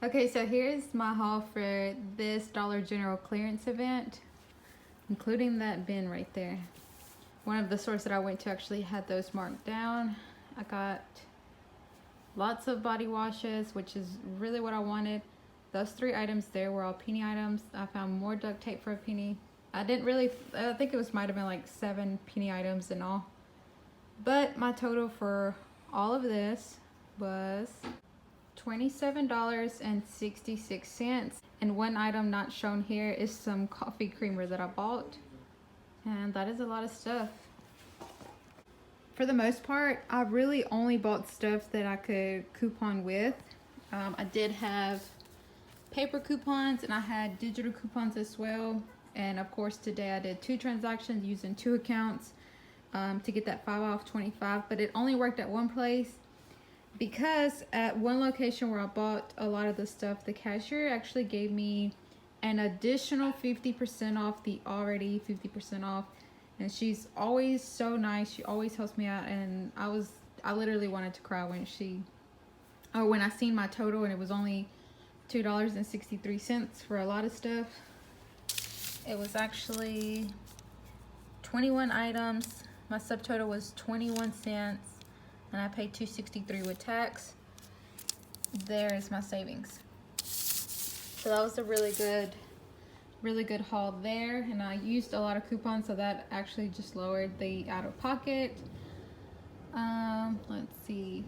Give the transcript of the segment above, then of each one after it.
Okay, so here's my haul for this Dollar General clearance event, including that bin right there. One of the stores that I went to actually had those marked down. I got lots of body washes, which is really what I wanted. Those 3 items there were all penny items. I found more duct tape for a penny. I think it might have been like 7 penny items in all. But my total for all of this was $27.66. And one item not shown here is some coffee creamer that I bought. And that is a lot of stuff. For the most part, I really only bought stuff that I could coupon with. I did have paper coupons and I had digital coupons as well. And of course today I did 2 transactions using 2 accounts to get that 5 off 25, but it only worked at one place because at one location where I bought a lot of the stuff, the cashier actually gave me an additional 50% off the already 50% off. And she's always so nice. She always helps me out, and I literally wanted to cry when when I seen my total and it was only $2.63 for a lot of stuff. It was actually 21 items. My subtotal was 21 cents and I paid $2.63 with tax. There is my savings. So that was a really good haul there, and I used a lot of coupons, so that actually just lowered the out-of-pocket. Let's see.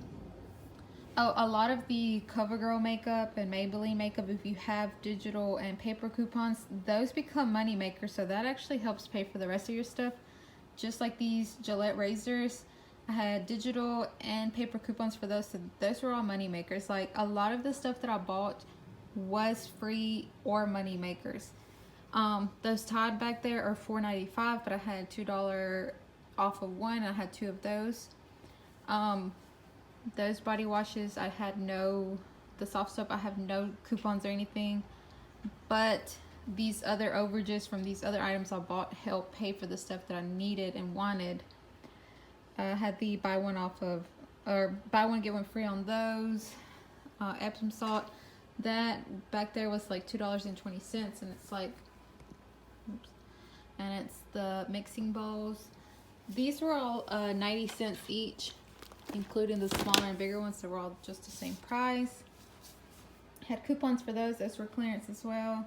Oh, a lot of the CoverGirl makeup and Maybelline makeup, if you have digital and paper coupons, those become money makers, so that actually helps pay for the rest of your stuff. Just like these Gillette razors, I had digital and paper coupons for those, so those were all money makers. Like, a lot of the stuff that I bought was free or money makers. Those Tide back there are $4.95, but I had $2 off of one. I had 2 of those. Those body washes, the soft soap, I have no coupons or anything, but these other overages from these other items I bought helped pay for the stuff that I needed and wanted. I had the buy one get one free on those. Epsom salt, that back there was like $2.20, and it's like, oops, and it's the mixing bowls. These were all 90 cents each, including the smaller and bigger ones. They were all just the same price. Had coupons for those. Those were clearance as well.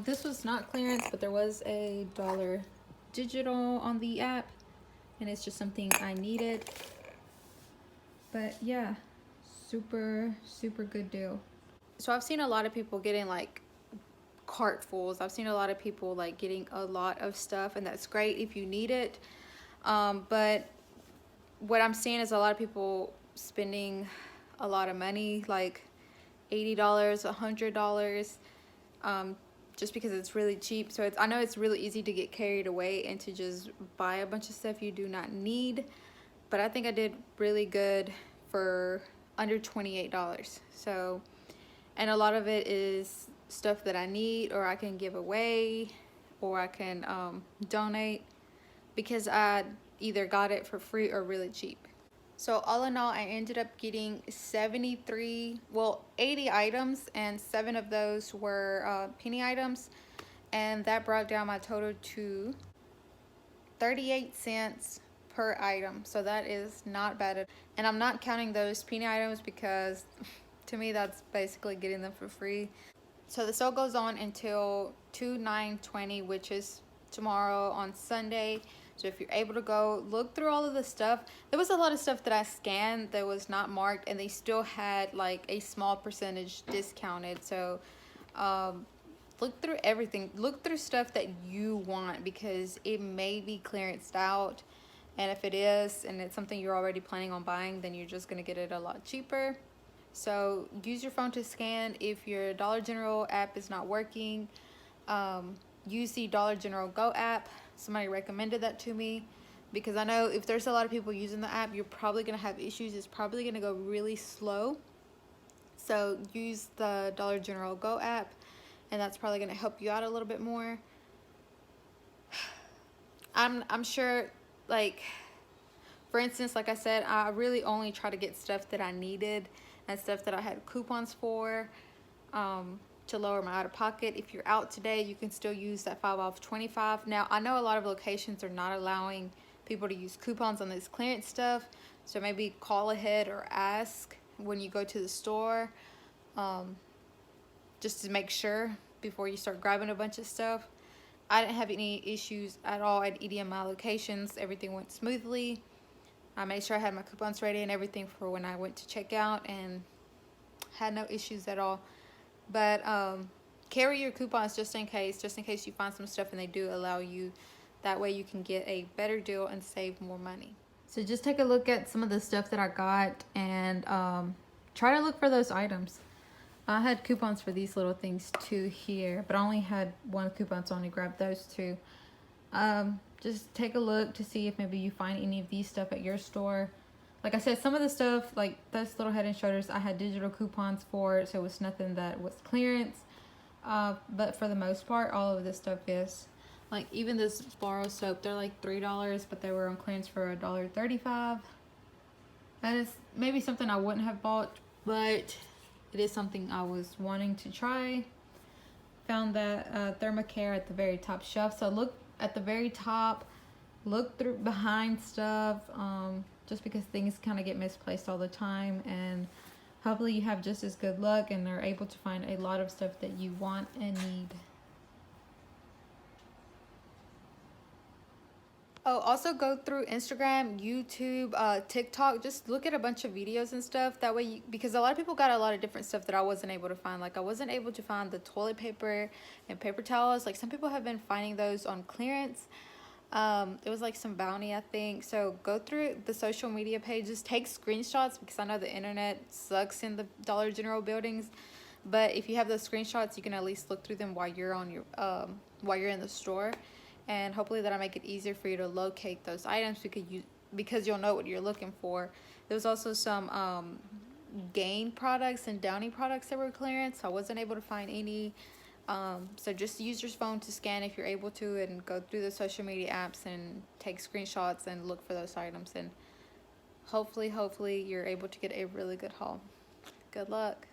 This was not clearance, but there was a dollar digital on the app, and it's just something I needed. But yeah, super good deal. So I've seen a lot of people getting like cartfuls. I've seen a lot of people like getting a lot of stuff, and that's great if you need it. But what I'm seeing is a lot of people spending a lot of money, like $80, $100, just because it's really cheap. So I know it's really easy to get carried away and to just buy a bunch of stuff you do not need, but I think I did really good for under $28. So, and a lot of it is stuff that I need, or I can give away, or I can donate, because I either got it for free or really cheap. So all in all, I ended up getting 80 items, and 7 of those were penny items, and that brought down my total to 38 cents per item. So that is not bad. And I'm not counting those penny items because to me that's basically getting them for free. So the sale goes on until 2/9/20, which is tomorrow on Sunday. So if you're able to go, look through all of the stuff. There was a lot of stuff that I scanned that was not marked, and they still had like a small percentage discounted. So look through everything. Look through stuff that you want, because it may be clearanced out. And if it is, and it's something you're already planning on buying, then you're just gonna get it a lot cheaper. So use your phone to scan. If your Dollar General app is not working, use the Dollar General Go app. Somebody recommended that to me, because I know if there's a lot of people using the app, you're probably gonna have issues. It's probably gonna go really slow. So use the Dollar General Go app, and that's probably gonna help you out a little bit more. I'm sure, like, for instance, like I said, I really only try to get stuff that I needed, and stuff that I had coupons for, to lower my out-of-pocket. If you're out today, you can still use that 5 off 25. Now, I know a lot of locations are not allowing people to use coupons on this clearance stuff, so maybe call ahead or ask when you go to the store, just to make sure before you start grabbing a bunch of stuff. I didn't have any issues at all at any of my locations. Everything went smoothly. I made sure I had my coupons ready and everything for when I went to check out, and had no issues at all. But carry your coupons just in case you find some stuff and they do allow you. That way you can get a better deal and save more money. So just take a look at some of the stuff that I got, and try to look for those items. I had coupons for these little things too here, but I only had one coupon, so I only grabbed those two. Just take a look to see if maybe you find any of these stuff at your store. Like I said, some of the stuff, like those little Head and Shoulders, I had digital coupons for, so it was nothing that was clearance. But for the most part, all of this stuff is. Like even this Borrow soap, they're like $3, but they were on clearance for $1.35. That is maybe something I wouldn't have bought, but it is something I was wanting to try. Found that Thermacare at the very top shelf. So look at the very top, look through behind stuff, just because things kind of get misplaced all the time, and hopefully you have just as good luck and are able to find a lot of stuff that you want and need. Oh, also go through Instagram, YouTube, TikTok. Just look at a bunch of videos and stuff. That way, because a lot of people got a lot of different stuff that I wasn't able to find. Like I wasn't able to find the toilet paper and paper towels. Like some people have been finding those on clearance. It was like some Bounty, I think. So go through the social media pages, take screenshots, because I know the internet sucks in the Dollar General buildings. But if you have those screenshots, you can at least look through them while you're on your while you're in the store. And hopefully that'll make it easier for you to locate those items, because you'll know what you're looking for. There was also some Gain products and Downy products that were clearance. I wasn't able to find any. So just use your phone to scan if you're able to, and go through the social media apps and take screenshots and look for those items. And hopefully you're able to get a really good haul. Good luck.